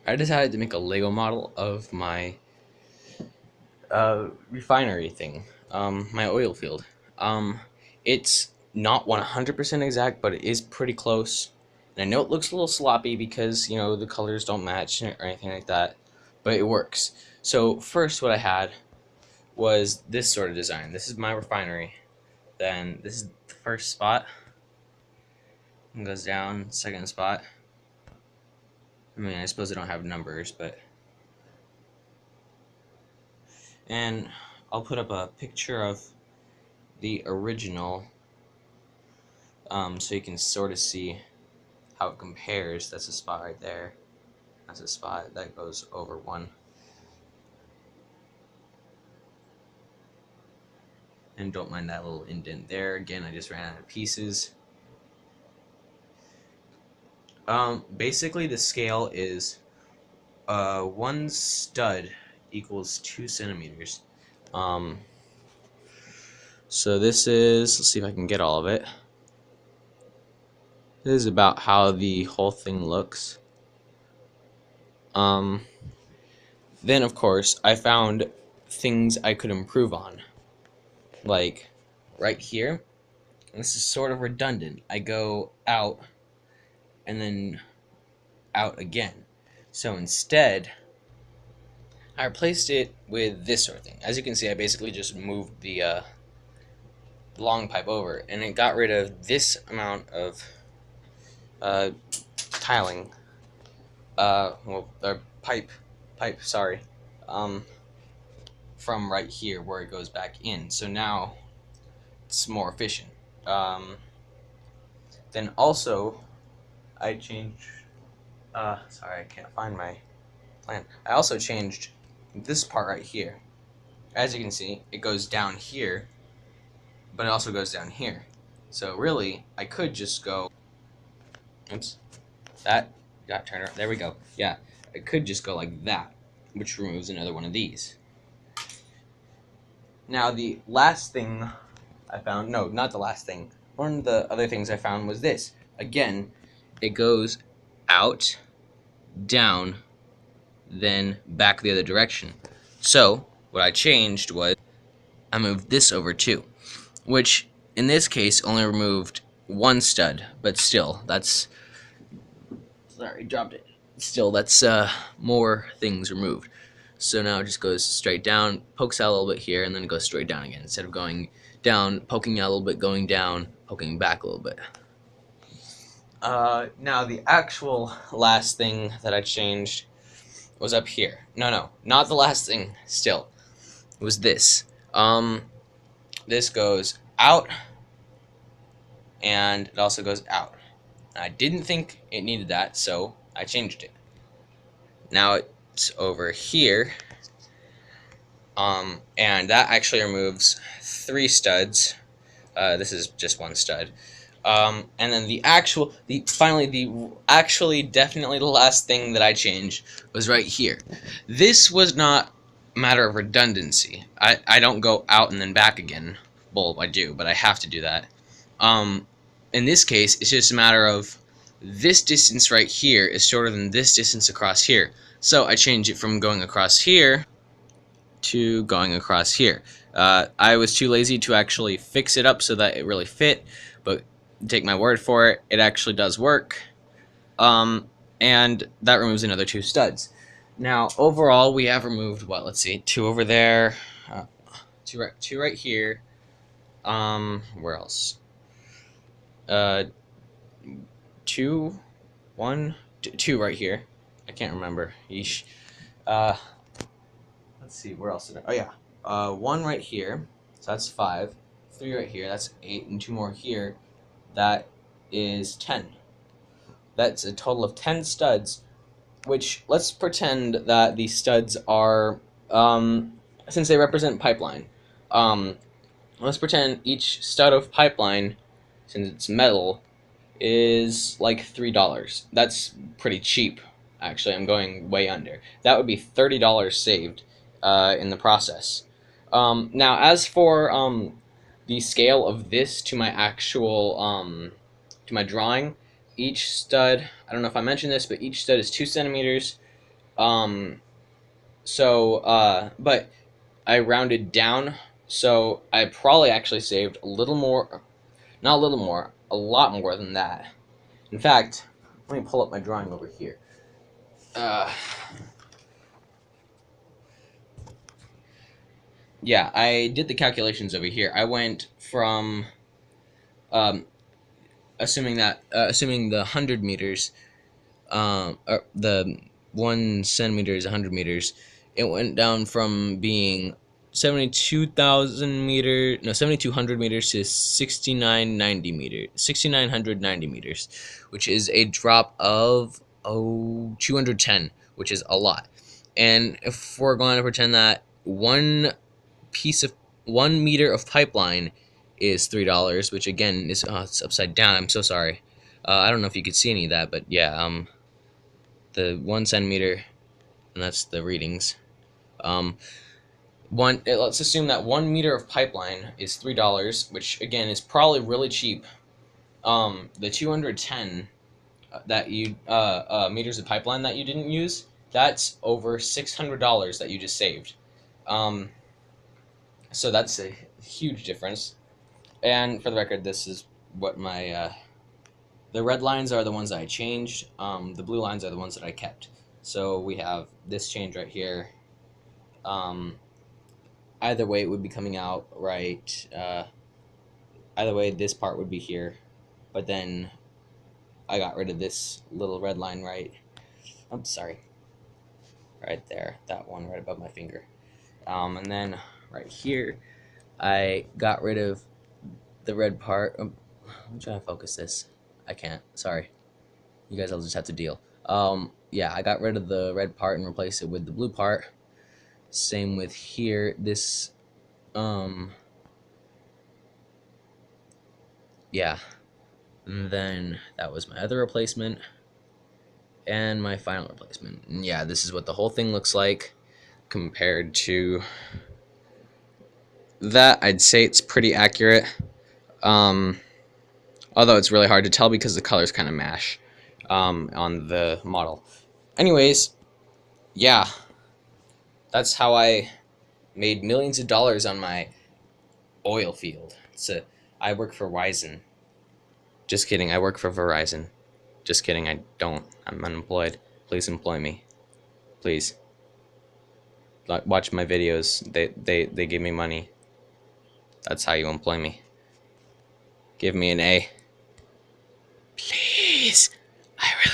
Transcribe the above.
I decided to make a Lego model of my refinery thing, my oil field. Um, it's not 100% exact, but it is pretty close. And I know it looks a little sloppy because, the colors don't match or anything like that, but it works. So, first, what I had was this sort of design. This is my refinery. Then, this is the first spot. It goes down, second spot. I mean, I suppose I don't have numbers, but. And I'll put up a picture of the original so you can sort of see how it compares. That's a spot right there. That's a spot that goes over one. And don't mind that little indent there. Again, I just ran out of pieces. Basically, the scale is one stud equals 2 centimeters. So this is, let's see if I can get all of it. This is about how the whole thing looks. Then, of course, I found things I could improve on. Like, right here, this is sort of redundant. I go out and then out again. So instead, I replaced it with this sort of thing. As you can see, I basically just moved the long pipe over, and it got rid of this amount of tiling. Pipe, sorry. From right here where it goes back in. So now it's more efficient. Then also, I changed. Sorry, I can't find my plan. I also changed this part right here. As you can see, it goes down here, but it also goes down here. So really, I could just go. Oops, that got turned around. There we go. Yeah, I could just go like that, which removes another one of these. Now the last thing I found, no, not the last thing. One of the other things I found was this. Again, it goes out, down, then back the other direction. So what I changed was I moved this over too, which in this case only removed one stud, but still, that's, sorry, dropped it. Still, that's more things removed. So now it just goes straight down, pokes out a little bit here, and then it goes straight down again. Instead of going down, poking out a little bit, going down, poking back a little bit. Now the actual last thing that I changed was up here. No, not the last thing, still. It was this. This goes out, and it also goes out. I didn't think it needed that, so I changed it. Now it's over here, and that actually removes 3 studs. This is just one stud. And then definitely the last thing that I changed was right here. This was not a matter of redundancy. I don't go out and then back again. Well, I do, but I have to do that. In this case, it's just a matter of this distance right here is shorter than this distance across here. So I change it from going across here to going across here. I was too lazy to actually fix it up so that it really fit, but take my word for it, it actually does work. And that removes another 2 studs. Now, overall, we have removed, what, let's see, 2 over there, 2 right here, where else? 2, 1, 2 right here. I can't remember. Yeesh. Let's see, where else did I? Oh yeah, 1 right here. So that's 5. 3 right here. That's 8, and 2 more here. That is 10. That's a total of 10 studs. Which, let's pretend that the studs are, since they represent pipeline. Let's pretend each stud of pipeline, since it's metal, is like $3. That's pretty cheap, actually. I'm going way under. That would be $30 saved in the process. Now, as for the scale of this to my actual, to my drawing, each stud, I don't know if I mentioned this, but each stud is 2 centimeters. But I rounded down, so I probably actually saved a little more, not a little more, a lot more than that. In fact, let me pull up my drawing over here. Yeah, I did the calculations over here. I went from, um, assuming the 100 meters, the 1 centimeter is 100 meters. It went down from being 7,200 meters to 6,990 meters, which is a drop of 210, which is a lot. And if we're going to pretend that piece of 1 meter of pipeline is $3, which again is it's upside down. I'm so sorry. I don't know if you could see any of that, but yeah, the 1 centimeter, and that's the readings. Let's assume that 1 meter of pipeline is $3, which again is probably really cheap. The 210 meters of pipeline that you didn't use, that's over $600 that you just saved. So that's a huge difference. And for the record, this is what my the red lines are the ones that I changed. The blue lines are the ones that I kept. So we have this change right here. Either way, it would be coming out right. Either way, this part would be here. But then I got rid of this little red line right. I'm sorry. Right there. That one right above my finger. And then right here, I got rid of the red part. I'm trying to focus this. I can't. Sorry. You guys will just have to deal. Yeah, I got rid of the red part and replaced it with the blue part. Same with here. This, yeah. And then that was my other replacement. And my final replacement. And yeah, this is what the whole thing looks like compared to that. I'd say it's pretty accurate. Although it's really hard to tell because the colors kind of mash on the model. Anyways, yeah, that's how I made millions of dollars on my oil field. I work for Verizon. Just kidding, I work for Verizon. Just kidding, I don't. I'm unemployed. Please employ me. Please. Watch my videos. They give me money. That's how you employ me. Give me an A. Please. I really